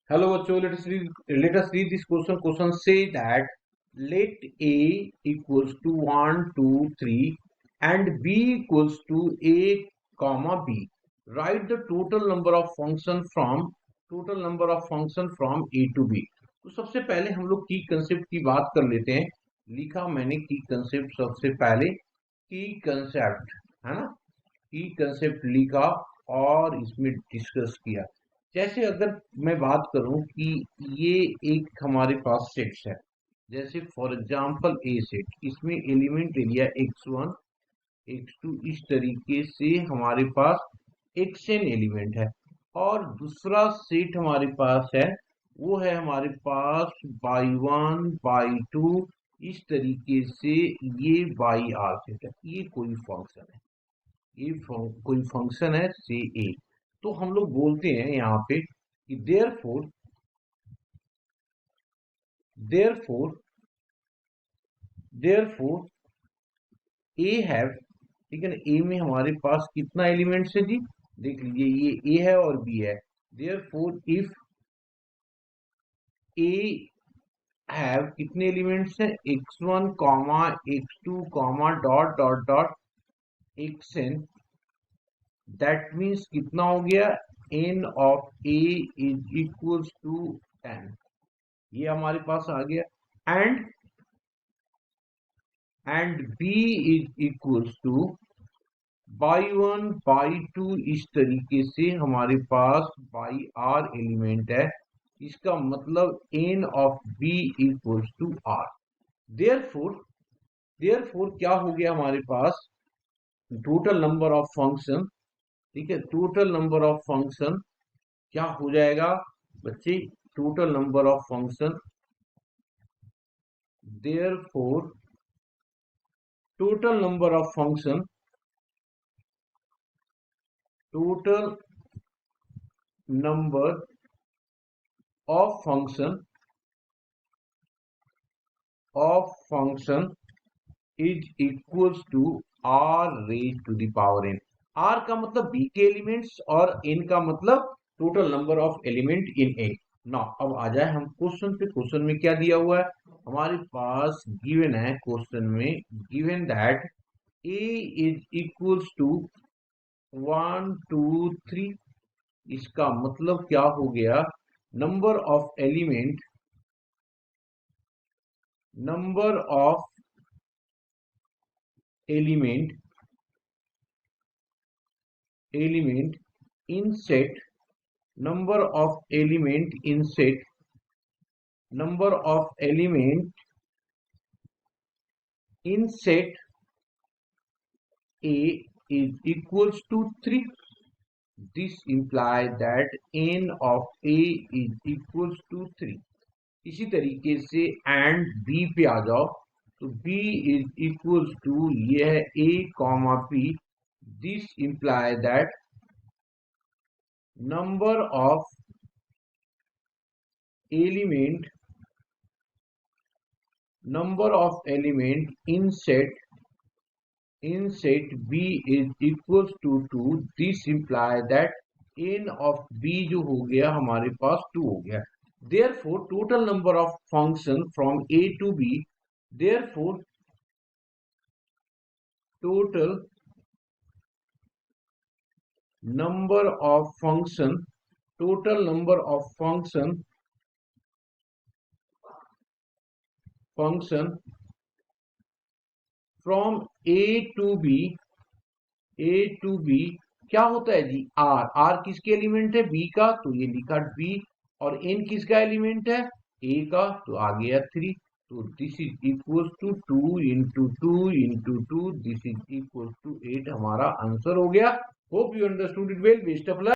Hello, bachcho. Let us read this question. Question say that let A equals to 1, 2, 3 and B equals to A, comma B. Write the total number of function from A to B. तो सबसे पहले हम लोग की concept की बात कर लेते हैं. लिखा मैंने की कंसेप्ट सबसे पहले. की कंसेप्ट है ना, की कंसेप्ट लिखा और इसमें डिस्कस किया. जैसे अगर मैं बात करूं कि ये एक हमारे पास सेट्स है, जैसे फॉर एग्जांपल ए सेट, इसमें एलिमेंट ले लिया x1 x2, इस तरीके से हमारे पास xn एलिमेंट है. और दूसरा सेट हमारे पास है, वो है हमारे पास y1 y2, इस तरीके से ये yr सेट है. ये कोई फंक्शन है, ये कोई फंक्शन है से ए. तो हम लोग बोलते हैं यहाँ पे कि देयरफॉर ए हैव, ठीक है ना. ए में हमारे पास कितना एलिमेंट्स है जी, देख लीजिए, ये ए है और बी है. देयरफॉर इफ ए हैव कितने एलिमेंट्स हैं, x1 comma x2 comma dot dot dot xn, that means कितना हो गया, n of A is equals to 10. ये हमारे पास आ गया. And b is equals to y1 y2, इस तरीके से हमारे पास yr एलिमेंट है. इसका मतलब n of b equals to r. Therefore क्या हो गया हमारे पास, टोटल नंबर ऑफ फंक्शन, ठीक है, टोटल नंबर ऑफ फंक्शन क्या हो जाएगा बच्चे, total number of function. Therefore total number of function total number of function is equals to r raised to the power n. r का मतलब b के elements और n का मतलब टोटल नंबर ऑफ एलिमेंट इन a. ना अब आ जाए हम क्वेश्चन पे. क्वेश्चन में क्या दिया हुआ है हमारे पास, गिवन है क्वेश्चन में, given that a is equals to 1 2 3. इसका मतलब क्या हो गया, नंबर ऑफ एलिमेंट in set, number of element in set, number of element in set A is equals to 3. This implies that n of A is equals to 3. इसी तरीके से एंड B पे आ जाओ, तो B is equals to ये है A comma P. This implies that number of element in set B is equals to 2. This implies that n of B जो हो गया हमारे पास 2 हो गया. Therefore total number of function from A to B, therefore total number of function from A to B क्या होता है जी, r किसके एलिमेंट है, b का, तो ये लिखा b. और n किसका एलिमेंट है, a का, तो आ गया 3. तो this is equal to 2 into 2, this is equal to 8. हमारा आंसर हो गया. Hope you understood it well. Best of luck.